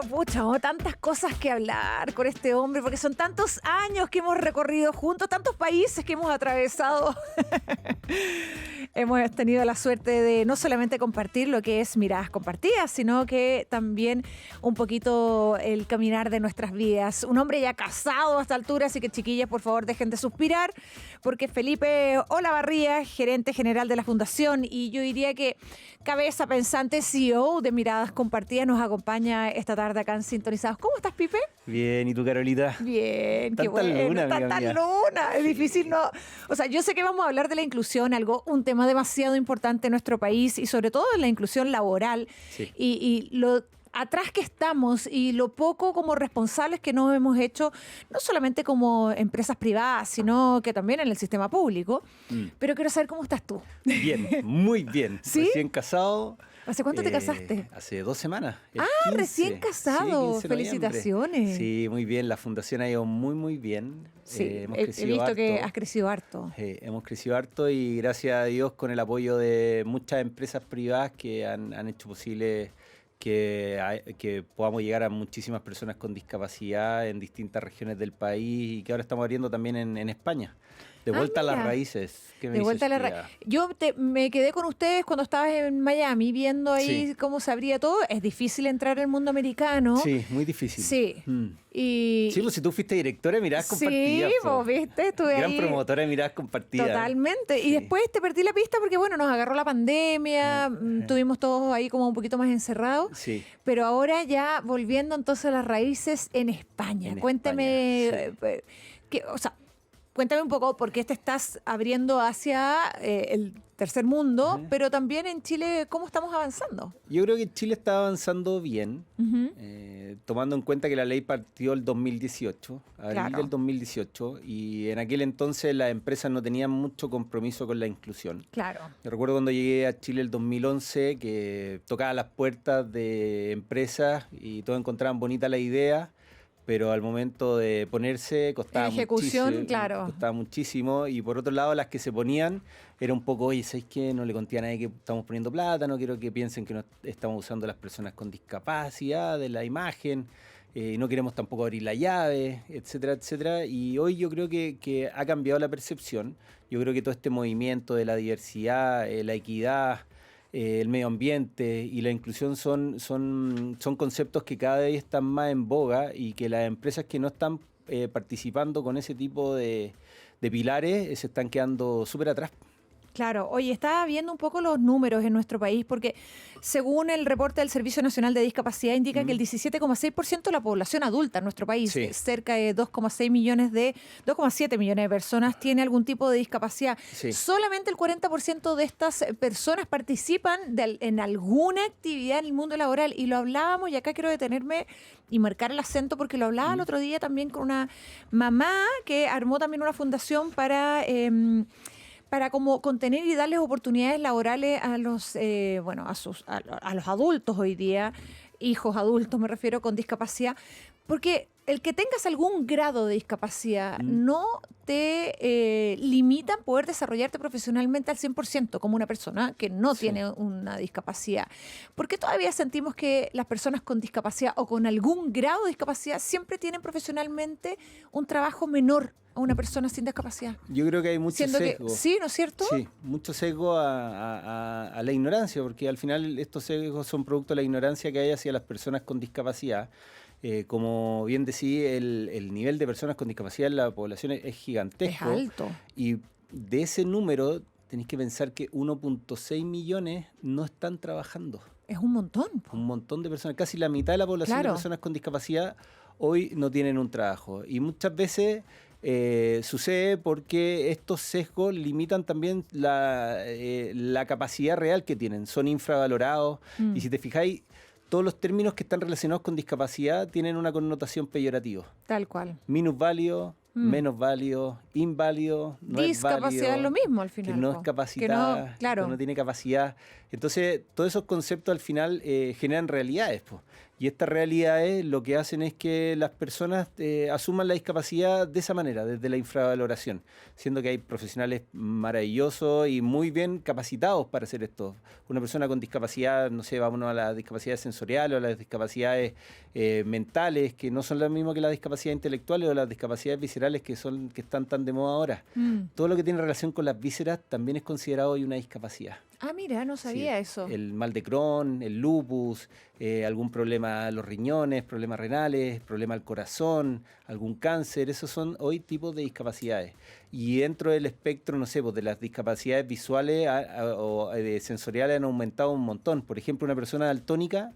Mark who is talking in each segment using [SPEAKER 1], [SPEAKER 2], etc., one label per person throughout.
[SPEAKER 1] pucha, tantas cosas que hablar con este hombre, porque son tantos años que hemos recorrido juntos, tantos países que hemos atravesado. Hemos tenido la suerte de no solamente compartir lo que es miradas compartidas, sino que también un poquito el caminar de nuestras vidas. Un hombre ya casado a esta altura, así que chiquillas, por favor, dejen de suspirar, porque Felipe Olavarría, gerente general de la Fundación, y yo diría que cabeza pensante, CEO de Miradas Compartidas, nos acompaña esta tarde acá en Sintonizados. ¿Cómo estás, Pipe?
[SPEAKER 2] Bien, ¿y tú, Carolita?
[SPEAKER 1] Bien, qué bueno. Tanta luna, es difícil, ¿no? O sea, yo sé que vamos a hablar de la inclusión, un tema demasiado importante en nuestro país y sobre todo en la inclusión laboral. Sí. Y lo atrás que estamos y lo poco como responsables que nos hemos hecho, no solamente como empresas privadas, sino que también en el sistema público. Pero quiero saber cómo estás tú.
[SPEAKER 2] Bien, muy bien.
[SPEAKER 1] ¿Sí?
[SPEAKER 2] Recién casado.
[SPEAKER 1] ¿Hace cuánto te casaste?
[SPEAKER 2] Hace 2 semanas.
[SPEAKER 1] 15. Recién casado. Sí, felicitaciones.
[SPEAKER 2] Sí, muy bien. La fundación ha ido muy, muy bien.
[SPEAKER 1] Sí, he visto harto. Que has crecido harto.
[SPEAKER 2] Hemos crecido harto y gracias a Dios con el apoyo de muchas empresas privadas que han hecho posible que podamos llegar a muchísimas personas con discapacidad en distintas regiones del país y que ahora estamos abriendo también en España. De vuelta a las raíces.
[SPEAKER 1] De vuelta a las raíces. Yo me quedé con ustedes cuando estabas en Miami viendo ahí cómo se abría todo. Es difícil entrar al mundo americano.
[SPEAKER 2] Sí, muy difícil.
[SPEAKER 1] Sí.
[SPEAKER 2] Sí, pues si tú fuiste directora de Miradas Compartidas.
[SPEAKER 1] Sí, pues viste, estuve
[SPEAKER 2] gran
[SPEAKER 1] ahí.
[SPEAKER 2] Promotora de Miradas Compartidas.
[SPEAKER 1] Totalmente. Sí. Y después te perdí la pista porque, bueno, nos agarró la pandemia, tuvimos todos ahí como un poquito más encerrados.
[SPEAKER 2] Sí.
[SPEAKER 1] Pero ahora ya volviendo entonces a las raíces en España. Cuéntame, cuéntame un poco por qué te estás abriendo hacia el tercer mundo, pero también en Chile, ¿cómo estamos avanzando?
[SPEAKER 2] Yo creo que Chile está avanzando bien, tomando en cuenta que la ley partió el 2018, abril del 2018, y en aquel entonces las empresas no tenían mucho compromiso con la inclusión.
[SPEAKER 1] Claro.
[SPEAKER 2] Yo recuerdo cuando llegué a Chile el 2011 que tocaba las puertas de empresas y todos encontraban bonita la idea, pero al momento de ponerse costaba muchísimo.
[SPEAKER 1] Ejecución, claro.
[SPEAKER 2] Costaba muchísimo. Y por otro lado, las que se ponían era un poco, oye, ¿sabes qué? No le conté a nadie que estamos poniendo plata, no quiero que piensen que no estamos usando a las personas con discapacidad de la imagen, no queremos tampoco abrir la llave, etcétera, etcétera. Y hoy yo creo que ha cambiado la percepción. Yo creo que todo este movimiento de la diversidad, la equidad, el medio ambiente y la inclusión son conceptos que cada vez están más en boga y que las empresas que no están participando con ese tipo de pilares se están quedando súper atrás.
[SPEAKER 1] Claro, oye, estaba viendo un poco los números en nuestro país porque según el reporte del Servicio Nacional de Discapacidad indica que el 17,6% de la población adulta en nuestro país, cerca de 2,7 millones de personas tiene algún tipo de discapacidad. Sí. Solamente el 40% de estas personas participan en alguna actividad en el mundo laboral y lo hablábamos y acá quiero detenerme y marcar el acento porque lo hablaba el otro día también con una mamá que armó también una fundación para como contener y darles oportunidades laborales a los a los adultos hoy día, hijos adultos me refiero, con discapacidad, porque el que tengas algún grado de discapacidad no te limita a poder desarrollarte profesionalmente al 100% como una persona que no tiene una discapacidad. ¿Por qué todavía sentimos que las personas con discapacidad o con algún grado de discapacidad siempre tienen profesionalmente un trabajo menor a una persona sin discapacidad?
[SPEAKER 2] Yo creo que hay mucho sesgo.
[SPEAKER 1] Sí, ¿no es cierto?
[SPEAKER 2] Sí, mucho sesgo a la ignorancia, porque al final estos sesgos son producto de la ignorancia que hay hacia las personas con discapacidad. Como bien decía, el nivel de personas con discapacidad en la población es gigantesco.
[SPEAKER 1] Es alto.
[SPEAKER 2] Y de ese número tenéis que pensar que 1.6 millones no están trabajando.
[SPEAKER 1] Es un montón.
[SPEAKER 2] Un montón de personas, casi la mitad de la población de personas con discapacidad hoy no tienen un trabajo. Y muchas veces sucede porque estos sesgos limitan también la capacidad real que tienen. Son infravalorados. Y si te fijáis, todos los términos que están relacionados con discapacidad tienen una connotación peyorativa.
[SPEAKER 1] Tal cual.
[SPEAKER 2] Minusválido, menos válido, inválido, no es válido.
[SPEAKER 1] Discapacidad es lo mismo al final.
[SPEAKER 2] Que no es capacidad, que no tiene capacidad. Entonces, todos esos conceptos al final generan realidades. Y estas realidades lo que hacen es que las personas asuman la discapacidad de esa manera, desde la infravaloración, siendo que hay profesionales maravillosos y muy bien capacitados para hacer esto. Una persona con discapacidad, no sé, vámonos a las discapacidades sensoriales o las discapacidades mentales, que no son las mismas que las discapacidades intelectuales o las discapacidades viscerales que están tan de moda ahora. Todo lo que tiene relación con las vísceras también es considerado hoy una discapacidad.
[SPEAKER 1] Ah, mira, no sabía eso.
[SPEAKER 2] El mal de Crohn, el lupus, algún problema a los riñones, problemas renales, problema al corazón, algún cáncer, esos son hoy tipos de discapacidades. Y dentro del espectro, no sé, pues de las discapacidades visuales o sensoriales han aumentado un montón. Por ejemplo, una persona daltónica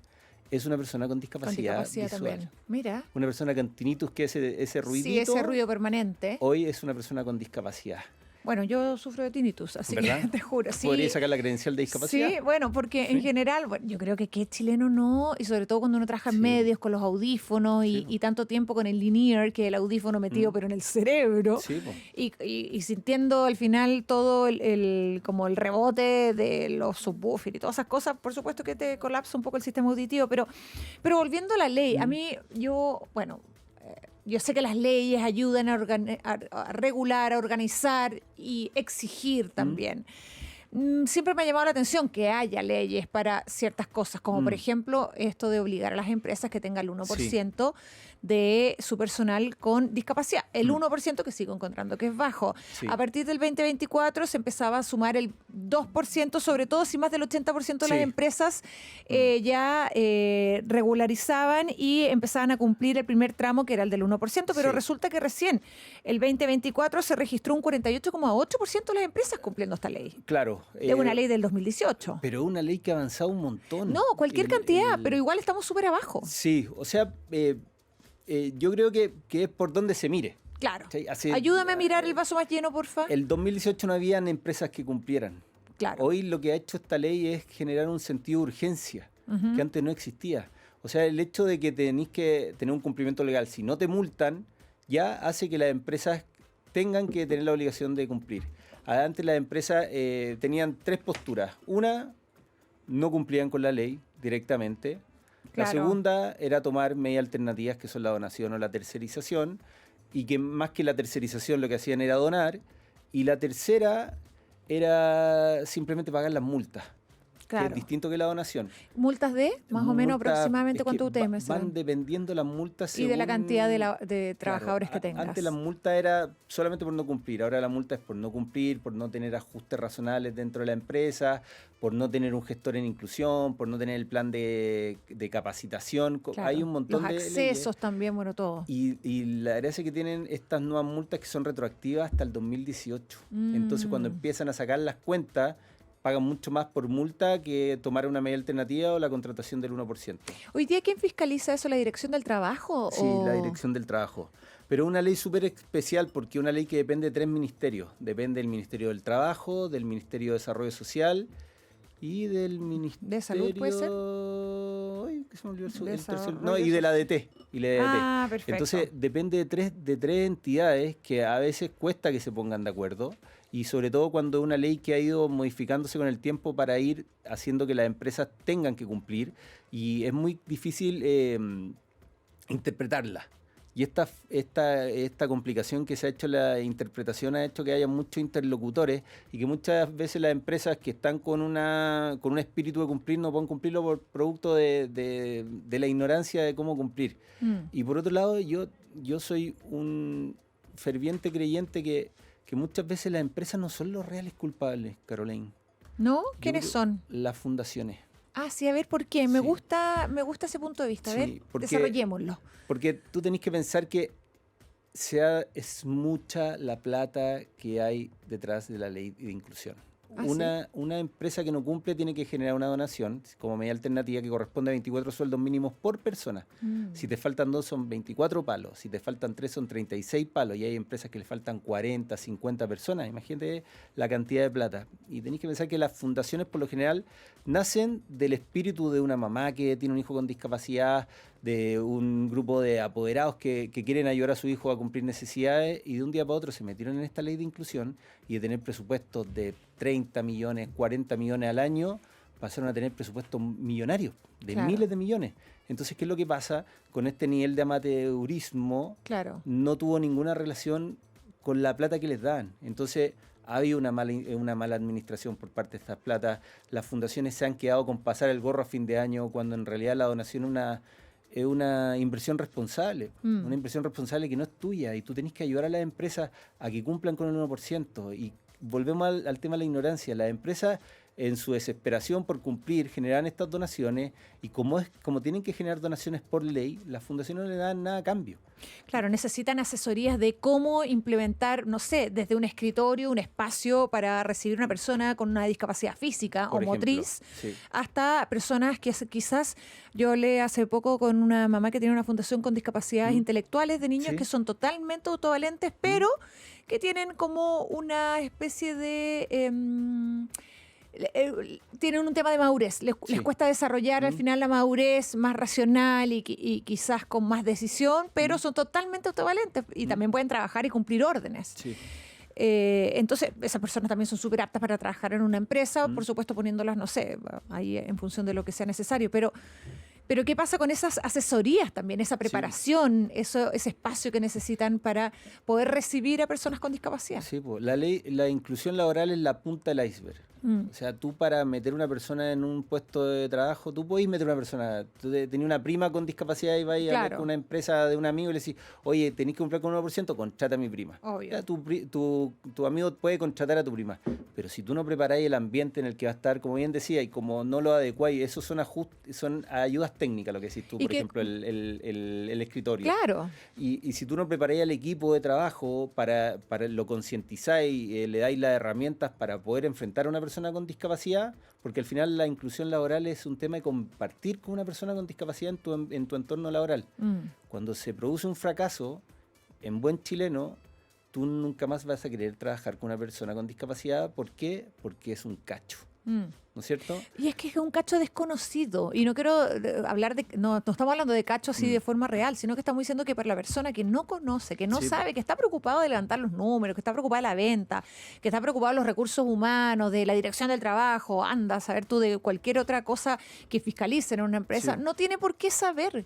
[SPEAKER 2] es una persona con discapacidad visual.
[SPEAKER 1] También. Mira.
[SPEAKER 2] Una persona con tinnitus, que ese ruidito.
[SPEAKER 1] Sí, ese ruido permanente.
[SPEAKER 2] Hoy es una persona con discapacidad.
[SPEAKER 1] Bueno, yo sufro de tinnitus, así
[SPEAKER 2] ¿verdad?
[SPEAKER 1] que te juro. Sí.
[SPEAKER 2] ¿Podría sacar la credencial de discapacidad?
[SPEAKER 1] Sí, bueno, porque en general, bueno, yo creo que chileno no, y sobre todo cuando uno trabaja en medios con los audífonos y tanto tiempo con el in-ear, que el audífono metido pero en el cerebro, y sintiendo al final todo como el rebote de los subwoofers y todas esas cosas, por supuesto que te colapsa un poco el sistema auditivo, pero volviendo a la ley, a mí, yo sé que las leyes ayudan a regular, a organizar y exigir también. Siempre me ha llamado la atención que haya leyes para ciertas cosas, como por ejemplo esto de obligar a las empresas que tengan el 1% de su personal con discapacidad. El 1% que sigo encontrando que es bajo. Sí. A partir del 2024 se empezaba a sumar el 2%, sobre todo si más del 80% de las empresas ya regularizaban y empezaban a cumplir el primer tramo, que era el del 1%, pero resulta que recién, el 2024, se registró un 48,8% de las empresas cumpliendo esta ley.
[SPEAKER 2] Claro.
[SPEAKER 1] Es una ley del 2018.
[SPEAKER 2] Pero una ley que ha avanzado un montón.
[SPEAKER 1] No, cualquier cantidad, pero igual estamos súper abajo.
[SPEAKER 2] Sí, o sea, yo creo que es por donde se mire.
[SPEAKER 1] Claro. Ayúdame a mirar el vaso más lleno, porfa.
[SPEAKER 2] El 2018 no habían empresas que cumplieran.
[SPEAKER 1] Claro.
[SPEAKER 2] Hoy lo que ha hecho esta ley es generar un sentido de urgencia que antes no existía. O sea, el hecho de que tenéis que tener un cumplimiento legal, si no te multan, ya hace que las empresas tengan que tener la obligación de cumplir. Antes las empresas tenían tres posturas. Una, no cumplían con la ley directamente. La segunda era tomar medidas alternativas, que son la donación o la tercerización, y que más que la tercerización lo que hacían era donar. Y la tercera era simplemente pagar las multas, que es distinto que la donación.
[SPEAKER 1] ¿Multas de? Más o menos aproximadamente cuánto UTM
[SPEAKER 2] van dependiendo las multas según...
[SPEAKER 1] Y de la cantidad de trabajadores que tengas.
[SPEAKER 2] Antes la multa era solamente por no cumplir, ahora la multa es por no cumplir, por no tener ajustes razonables dentro de la empresa, por no tener un gestor en inclusión, por no tener el plan de capacitación. Hay un montón de
[SPEAKER 1] accesos
[SPEAKER 2] leyes.
[SPEAKER 1] También, bueno, todo.
[SPEAKER 2] Y la gracia que tienen estas nuevas multas que son retroactivas hasta el 2018. Entonces cuando empiezan a sacar las cuentas, pagan mucho más por multa que tomar una medida alternativa o la contratación del 1%.
[SPEAKER 1] ¿Hoy día quién fiscaliza eso? ¿La Dirección del Trabajo?
[SPEAKER 2] Sí, la Dirección del Trabajo. Pero es una ley súper especial porque es una ley que depende de tres ministerios. Depende del Ministerio del Trabajo, del Ministerio de Desarrollo Social y del Ministerio...
[SPEAKER 1] ¿De Salud puede ser?
[SPEAKER 2] Ay, que se me olvidó el tercer... No, y de la ADT.
[SPEAKER 1] Ah, perfecto.
[SPEAKER 2] Entonces depende de tres entidades que a veces cuesta que se pongan de acuerdo. Y sobre todo cuando es una ley que ha ido modificándose con el tiempo para ir haciendo que las empresas tengan que cumplir, y es muy difícil interpretarla. Y esta complicación que se ha hecho la interpretación ha hecho que haya muchos interlocutores y que muchas veces las empresas que están con un espíritu de cumplir no pueden cumplirlo por producto de la ignorancia de cómo cumplir. Y por otro lado, yo soy un ferviente creyente que muchas veces las empresas no son los reales culpables, Caroline.
[SPEAKER 1] ¿No? ¿Quiénes son?
[SPEAKER 2] Las fundaciones.
[SPEAKER 1] Ah, sí, a ver, ¿por qué? Me gusta ese punto de vista. A ver, desarrollémoslo.
[SPEAKER 2] Porque tú tenés que pensar que es mucha la plata que hay detrás de la ley de inclusión. Una empresa que no cumple tiene que generar una donación como medida alternativa que corresponde a 24 sueldos mínimos por persona. Si te faltan 2 son 24 palos, si te faltan 3 son 36 palos, y hay empresas que le faltan 40, 50 personas. Imagínate la cantidad de plata. Y tenéis que pensar que las fundaciones por lo general nacen del espíritu de una mamá que tiene un hijo con discapacidad, de un grupo de apoderados que quieren ayudar a su hijo a cumplir necesidades, y de un día para otro se metieron en esta ley de inclusión, y de tener presupuestos de 30 millones, 40 millones al año, pasaron a tener presupuestos millonarios, de
[SPEAKER 1] Claro.
[SPEAKER 2] miles de millones. Entonces, ¿qué es lo que pasa? Con este nivel de amateurismo,
[SPEAKER 1] Claro.
[SPEAKER 2] no tuvo ninguna relación con la plata que les dan. Entonces, ha habido una mala administración por parte de estas platas. Las fundaciones se han quedado con pasar el gorro a fin de año, cuando en realidad la donación es una inversión responsable. Una inversión responsable que no es tuya, y tú tenés que ayudar a las empresas a que cumplan con el 1%. Y volvemos al tema de la ignorancia. Las empresas, en su desesperación por cumplir, generan estas donaciones, y como tienen que generar donaciones por ley, las fundaciones no le dan nada a cambio.
[SPEAKER 1] Claro, necesitan asesorías de cómo implementar, no sé, desde un escritorio, un espacio para recibir una persona con una discapacidad física
[SPEAKER 2] Por
[SPEAKER 1] o
[SPEAKER 2] ejemplo,
[SPEAKER 1] motriz,
[SPEAKER 2] sí.
[SPEAKER 1] hasta personas que quizás, yo hablé hace poco con una mamá que tiene una fundación con discapacidades intelectuales de niños
[SPEAKER 2] Sí.
[SPEAKER 1] que son totalmente autovalentes, pero que tienen como una especie de... tienen un tema de madurez, les
[SPEAKER 2] Sí.
[SPEAKER 1] cuesta desarrollar al final la madurez más racional y quizás con más decisión, pero son totalmente autovalentes y también pueden trabajar y cumplir órdenes.
[SPEAKER 2] Sí.
[SPEAKER 1] Entonces, esas personas también son súper aptas para trabajar en una empresa, por supuesto poniéndolas, no sé, ahí en función de lo que sea necesario, pero ¿qué pasa con esas asesorías también, esa preparación, ese espacio que necesitan para poder recibir a personas con discapacidad?
[SPEAKER 2] Sí, pues, la inclusión laboral es la punta del iceberg. O sea, tú, para meter una persona en un puesto de trabajo, tú podés meter una persona. Tú tenías una prima con discapacidad y vas a hablar con una empresa de un amigo y le decís, oye, tenés que cumplir con 1%, contrata a mi prima.
[SPEAKER 1] Obvio.
[SPEAKER 2] Ya, tu amigo puede contratar a tu prima. Pero si tú no preparás el ambiente en el que va a estar, como bien decía, y como no lo adecuáis, eso son ayudas técnicas, lo que decís tú, por ejemplo, el escritorio.
[SPEAKER 1] Claro.
[SPEAKER 2] Y si tú no preparáis al equipo de trabajo para lo concientizáis, le dais las herramientas para poder enfrentar a una persona con discapacidad, porque al final la inclusión laboral es un tema de compartir con una persona con discapacidad en tu entorno laboral. Cuando se produce un fracaso, en buen chileno, tú nunca más vas a querer trabajar con una persona con discapacidad. ¿Por qué? Porque es un cacho. ¿No es cierto?
[SPEAKER 1] Y es que es un cacho desconocido. Y no quiero hablar de... No estamos hablando de cacho así de forma real, sino que estamos diciendo que para la persona que no conoce, que no sabe, que está preocupado de levantar los números, que está preocupada de la venta, que está preocupado de los recursos humanos, de la dirección del trabajo, anda a saber tú de cualquier otra cosa que fiscalicen en una empresa, no tiene por qué saber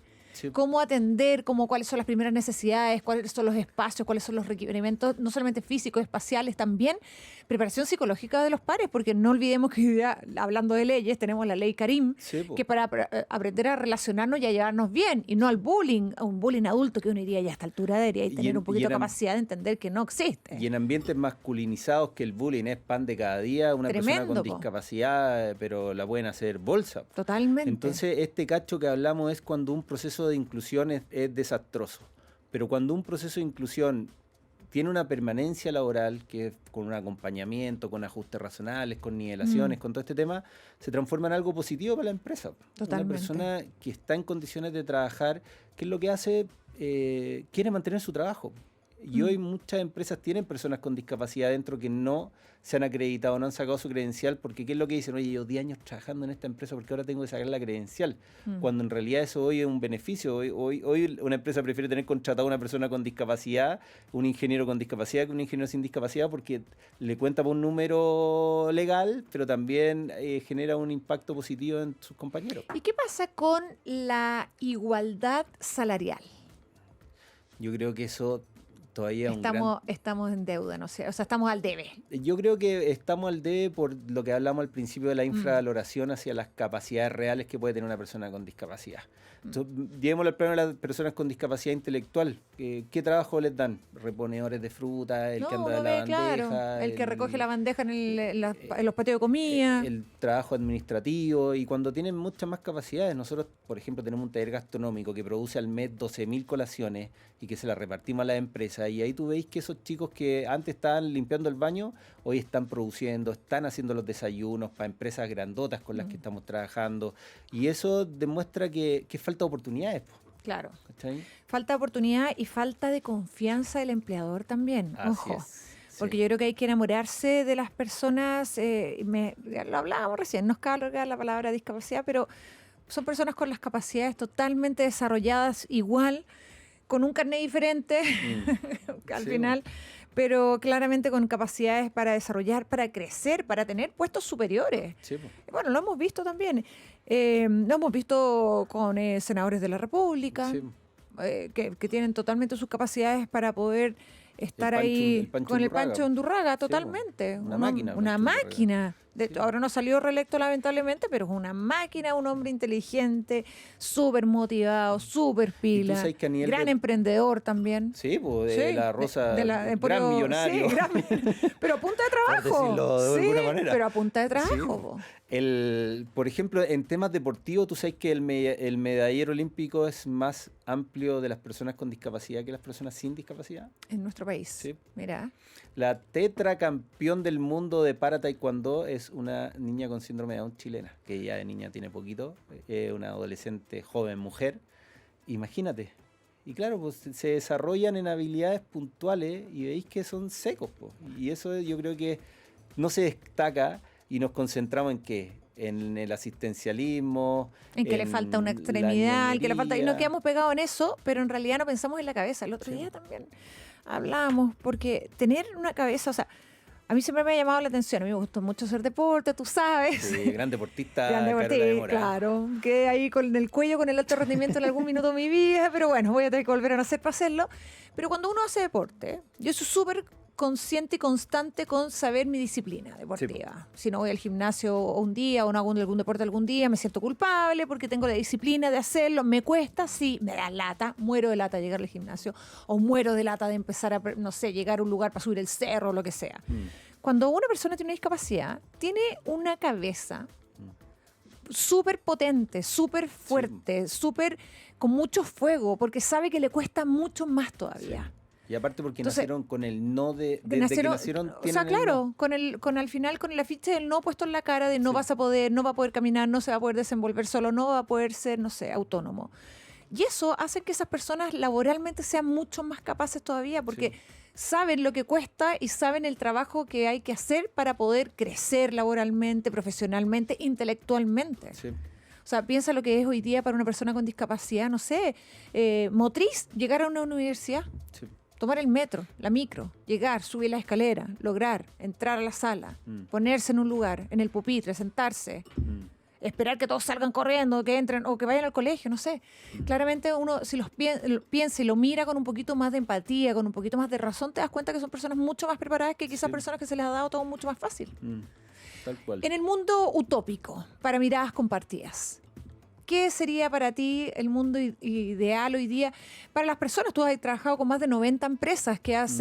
[SPEAKER 1] cómo atender, cuáles son las primeras necesidades, cuáles son los espacios, cuáles son los requerimientos, no solamente físicos, espaciales, también preparación psicológica de los pares, porque no olvidemos que hoy día, hablando de leyes, tenemos la ley Karim, que para aprender a relacionarnos y a llevarnos bien, y no al bullying, a un bullying adulto que uno diría ya a esta altura debería tener un poquito de capacidad de entender que no existe.
[SPEAKER 2] Y en ambientes masculinizados, que el bullying es pan de cada día, una persona con discapacidad, pero la pueden hacer bolsa.
[SPEAKER 1] Totalmente.
[SPEAKER 2] Entonces, este cacho que hablamos es cuando un proceso de inclusión es desastroso. Pero cuando un proceso de inclusión tiene una permanencia laboral, que es con un acompañamiento, con ajustes razonables, con nivelaciones, con todo este tema, se transforma en algo positivo para la empresa.
[SPEAKER 1] Totalmente.
[SPEAKER 2] Una persona que está en condiciones de trabajar, ¿qué es lo que hace? Quiere mantener su trabajo. Y hoy muchas empresas tienen personas con discapacidad dentro que no se han acreditado, no han sacado su credencial, porque ¿qué es lo que dicen? Oye, yo 10 años trabajando en esta empresa, ¿porque ahora tengo que sacar la credencial? Cuando en realidad eso hoy es un beneficio. Hoy una empresa prefiere tener contratado a una persona con discapacidad, un ingeniero con discapacidad, que un ingeniero sin discapacidad, porque le cuenta por un número legal, pero también genera un impacto positivo en sus compañeros.
[SPEAKER 1] ¿Y qué pasa con la igualdad salarial?
[SPEAKER 2] Yo creo que eso todavía
[SPEAKER 1] estamos en deuda, no sé, o sea, estamos al debe.
[SPEAKER 2] Yo creo que estamos al debe por lo que hablamos al principio de la infravaloración hacia las capacidades reales que puede tener una persona con discapacidad. Entonces, llevémoslo al plano de las personas con discapacidad intelectual. ¿Qué trabajo les dan? Reponedores de fruta, el que anda de la bandeja.
[SPEAKER 1] Claro, el que recoge la bandeja en los patios de comida.
[SPEAKER 2] El trabajo administrativo. Y cuando tienen muchas más capacidades, nosotros, por ejemplo, tenemos un taller gastronómico que produce al mes 12.000 colaciones y que se las repartimos a las empresas. Y ahí tú veis que esos chicos que antes estaban limpiando el baño, hoy están produciendo, están haciendo los desayunos para empresas grandotas con las que estamos trabajando. Y eso demuestra que falta oportunidades.
[SPEAKER 1] Claro.
[SPEAKER 2] ¿Cachai?
[SPEAKER 1] Falta oportunidad y falta de confianza del empleador también.
[SPEAKER 2] Así
[SPEAKER 1] Ojo.
[SPEAKER 2] es.
[SPEAKER 1] Porque yo creo que hay que enamorarse de las personas. Lo hablábamos recién, no es carga la palabra discapacidad, pero son personas con las capacidades totalmente desarrolladas igual, con un carnet diferente al final, pero claramente con capacidades para desarrollar, para crecer, para tener puestos superiores.
[SPEAKER 2] Sí, pues.
[SPEAKER 1] Bueno, lo hemos visto también. Lo hemos visto con senadores de la República,
[SPEAKER 2] Sí.
[SPEAKER 1] que tienen totalmente sus capacidades para poder estar ahí
[SPEAKER 2] Pancho
[SPEAKER 1] con el
[SPEAKER 2] Undurraga.
[SPEAKER 1] Pancho Undurraga,
[SPEAKER 2] Sí,
[SPEAKER 1] totalmente.
[SPEAKER 2] una máquina,
[SPEAKER 1] Una
[SPEAKER 2] Pancho Undurraga.
[SPEAKER 1] máquina. De hecho,
[SPEAKER 2] Sí.
[SPEAKER 1] ahora no salió reelecto lamentablemente, pero es una máquina, un hombre inteligente, súper motivado, súper pila,
[SPEAKER 2] sabes que a nivel
[SPEAKER 1] gran
[SPEAKER 2] de-
[SPEAKER 1] emprendedor también.
[SPEAKER 2] Sí, pues de
[SPEAKER 1] Sí,
[SPEAKER 2] la Rosa,
[SPEAKER 1] de
[SPEAKER 2] gran millonario.
[SPEAKER 1] Sí, pero a punta de trabajo.
[SPEAKER 2] decirlo de
[SPEAKER 1] Sí,
[SPEAKER 2] alguna manera.
[SPEAKER 1] pero a punta de
[SPEAKER 2] Sí,
[SPEAKER 1] trabajo.
[SPEAKER 2] po.
[SPEAKER 1] Po.
[SPEAKER 2] Por ejemplo, en temas deportivos, tú sabes que el medallero olímpico es más amplio de las personas con discapacidad que las personas sin discapacidad.
[SPEAKER 1] En nuestro país.
[SPEAKER 2] Sí.
[SPEAKER 1] Mira.
[SPEAKER 2] La tetracampeón del mundo de para taekwondo es una niña con síndrome de Down chilena, que ya de niña tiene poquito, una adolescente joven mujer. Imagínate. Y claro, pues se desarrollan en habilidades puntuales y veis que son secos, pues. Y eso yo creo que no se destaca y nos concentramos en qué, en el asistencialismo,
[SPEAKER 1] En que le falta una
[SPEAKER 2] la
[SPEAKER 1] extremidad, en que le falta. Y nos
[SPEAKER 2] ñoñería.
[SPEAKER 1] quedamos pegados en eso, pero en realidad no pensamos en la cabeza. El otro
[SPEAKER 2] Sí.
[SPEAKER 1] día también hablamos, porque tener una cabeza, o sea, a mí siempre me ha llamado la atención. A mí me gustó mucho hacer deporte, tú sabes.
[SPEAKER 2] Sí, gran deportista,
[SPEAKER 1] Gran
[SPEAKER 2] Carola de
[SPEAKER 1] deportista,
[SPEAKER 2] Mora.
[SPEAKER 1] claro. Quedé ahí con el cuello, con el alto rendimiento en algún minuto de mi vida, pero bueno, voy a tener que volver a nacer para hacerlo. Pero cuando uno hace deporte, yo soy súper consciente y constante con saber mi disciplina deportiva. Si no voy al gimnasio un día o no hago algún deporte algún día, me siento culpable porque tengo la disciplina de hacerlo. Me cuesta, sí, me da lata, muero de lata llegar al gimnasio o muero de lata de empezar a, no sé, llegar a un lugar para subir el cerro o lo que sea. Cuando una persona tiene una discapacidad, tiene una cabeza súper potente, súper fuerte, súper con mucho fuego, porque sabe que le cuesta mucho más todavía.
[SPEAKER 2] Sí. Y aparte porque
[SPEAKER 1] Entonces,
[SPEAKER 2] nacieron con el no de...
[SPEAKER 1] Que
[SPEAKER 2] Desde que nacieron
[SPEAKER 1] o
[SPEAKER 2] tienen
[SPEAKER 1] sea,
[SPEAKER 2] el
[SPEAKER 1] claro,
[SPEAKER 2] no.
[SPEAKER 1] con al final, con el afiche del no puesto en la cara de no
[SPEAKER 2] Sí.
[SPEAKER 1] vas a poder, no va a poder caminar, no se va a poder desenvolver solo, no va a poder ser, no sé, autónomo. Y eso hace que esas personas laboralmente sean mucho más capaces todavía, porque saben lo que cuesta y saben el trabajo que hay que hacer para poder crecer laboralmente, profesionalmente, intelectualmente.
[SPEAKER 2] Sí.
[SPEAKER 1] O sea, piensa lo que es hoy día para una persona con discapacidad, no sé, motriz, llegar a una universidad.
[SPEAKER 2] Sí.
[SPEAKER 1] Tomar el metro, la micro, llegar, subir la escalera, lograr, entrar a la sala, ponerse en un lugar, en el pupitre, sentarse, esperar que todos salgan corriendo, que entren o que vayan al colegio, no sé. Claramente uno, si los piensa y lo mira con un poquito más de empatía, con un poquito más de razón, te das cuenta que son personas mucho más preparadas que quizás personas que se les ha dado todo mucho más fácil.
[SPEAKER 2] Tal cual.
[SPEAKER 1] En el mundo utópico, para miradas compartidas, ¿qué sería para ti el mundo ideal hoy día para las personas? Tú has trabajado con más de 90 empresas que has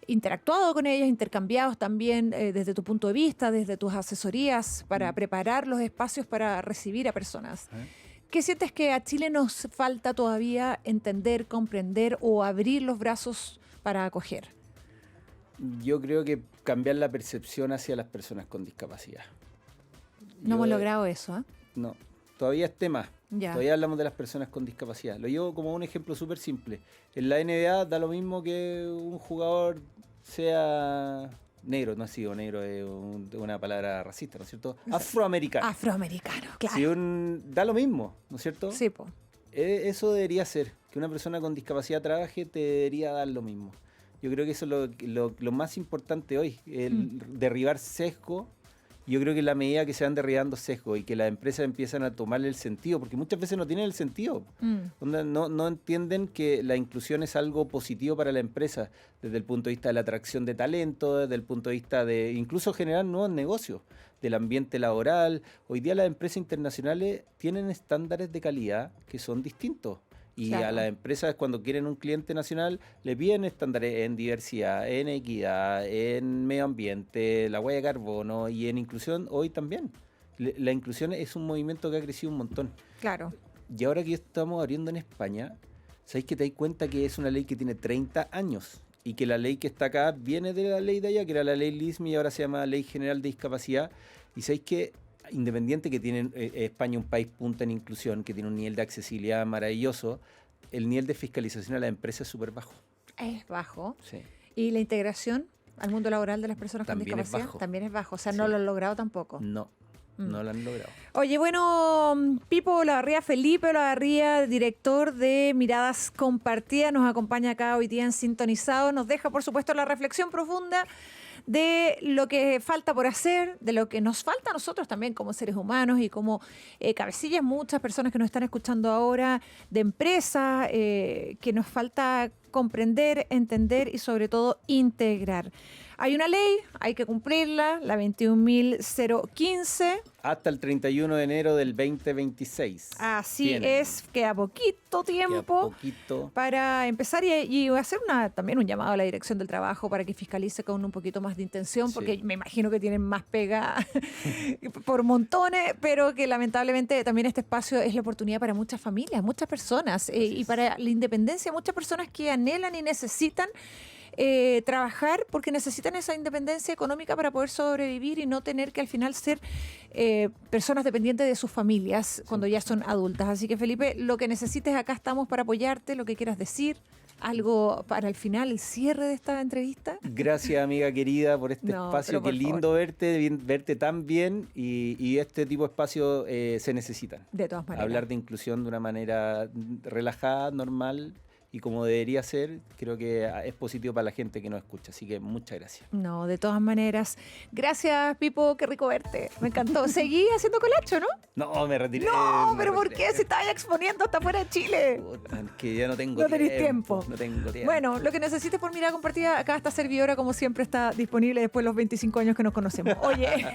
[SPEAKER 1] interactuado con ellas, intercambiado también desde tu punto de vista, desde tus asesorías para preparar los espacios para recibir a personas. ¿Qué sientes que a Chile nos falta todavía entender, comprender o abrir los brazos para acoger?
[SPEAKER 2] Yo creo que cambiar la percepción hacia las personas con discapacidad.
[SPEAKER 1] No hemos logrado eso, ¿eh?
[SPEAKER 2] No, todavía es tema.
[SPEAKER 1] Ya.
[SPEAKER 2] Todavía hablamos de las personas con discapacidad. Lo llevo como un ejemplo súper simple. En la NBA da lo mismo que un jugador sea negro, no ha sido negro, es una palabra racista, ¿no es cierto? Afroamericano.
[SPEAKER 1] Afroamericano, claro.
[SPEAKER 2] Si da lo mismo, ¿no es cierto?
[SPEAKER 1] Sí, po.
[SPEAKER 2] Eso debería ser, que una persona con discapacidad trabaje, te debería dar lo mismo. Yo creo que eso es lo más importante hoy, el derribar sesgo. Yo creo que en la medida que se van derribando sesgos y que las empresas empiezan a tomarle el sentido, porque muchas veces no tienen el sentido, no entienden que la inclusión es algo positivo para la empresa, desde el punto de vista de la atracción de talento, desde el punto de vista de incluso generar nuevos negocios, del ambiente laboral. Hoy día las empresas internacionales tienen estándares de calidad que son distintos. Y
[SPEAKER 1] Claro.
[SPEAKER 2] a las empresas cuando quieren un cliente nacional le piden estándares en diversidad, en equidad, en medio ambiente, la huella de carbono y en inclusión hoy también. La inclusión es un movimiento que ha crecido un montón.
[SPEAKER 1] Claro.
[SPEAKER 2] Y ahora que estamos abriendo en España, ¿sabéis que te das cuenta que es una ley que tiene 30 años? Y que la ley que está acá viene de la ley de allá, que era la ley LISM y ahora se llama Ley General de Discapacidad. Y ¿sabéis que independiente que tiene España un país punta en inclusión, que tiene un nivel de accesibilidad maravilloso, el nivel de fiscalización a la empresa es súper bajo.
[SPEAKER 1] Es bajo.
[SPEAKER 2] Sí.
[SPEAKER 1] ¿Y la integración al mundo laboral de las personas
[SPEAKER 2] También
[SPEAKER 1] con
[SPEAKER 2] es
[SPEAKER 1] discapacidad?
[SPEAKER 2] bajo.
[SPEAKER 1] También es bajo. O sea,
[SPEAKER 2] Sí.
[SPEAKER 1] no lo han logrado tampoco.
[SPEAKER 2] No. No lo han logrado.
[SPEAKER 1] Oye, bueno, Pipo Olavarría, Felipe Olavarría, director de Miradas Compartidas, nos acompaña acá hoy día en Sintonizado. Nos deja, por supuesto, la reflexión profunda de lo que falta por hacer, de lo que nos falta a nosotros también como seres humanos y como cabecillas, muchas personas que nos están escuchando ahora, de empresas, que nos falta comprender, entender y sobre todo integrar. Hay una ley, hay que cumplirla, la 21.015.
[SPEAKER 2] Hasta el 31 de enero del 2026.
[SPEAKER 1] Así es, queda poquito tiempo para empezar y hacer también un llamado a la Dirección del Trabajo para que fiscalice con un poquito más de intención, porque me imagino que tienen más pega por montones, pero que lamentablemente también este espacio es la oportunidad para muchas familias, muchas personas y para la independencia, muchas personas que anhelan y necesitan trabajar porque necesitan esa independencia económica para poder sobrevivir y no tener que al final ser personas dependientes de sus familias cuando ya son adultas. Así que, Felipe, lo que necesites, acá estamos para apoyarte, lo que quieras decir. ¿Algo para el final, el cierre de esta entrevista?
[SPEAKER 2] Gracias, amiga querida, por este espacio. Qué lindo verte tan bien y este tipo de espacios se necesitan.
[SPEAKER 1] De todas maneras.
[SPEAKER 2] Hablar de inclusión de una manera relajada, normal y como debería ser, creo que es positivo para la gente que nos escucha. Así que muchas gracias.
[SPEAKER 1] No, de todas maneras. Gracias, Pipo, qué rico verte. Me encantó. Seguí haciendo colacho, ¿no?
[SPEAKER 2] No, me retiré.
[SPEAKER 1] No, pero ¿por qué? Si estabas exponiendo hasta fuera de Chile.
[SPEAKER 2] Que ya no tengo
[SPEAKER 1] tiempo. No tenés tiempo.
[SPEAKER 2] No tengo tiempo.
[SPEAKER 1] Bueno, lo que necesites por Mirada Compartida, acá esta servidora, como siempre, está disponible después de los 25 años que nos conocemos. Oye,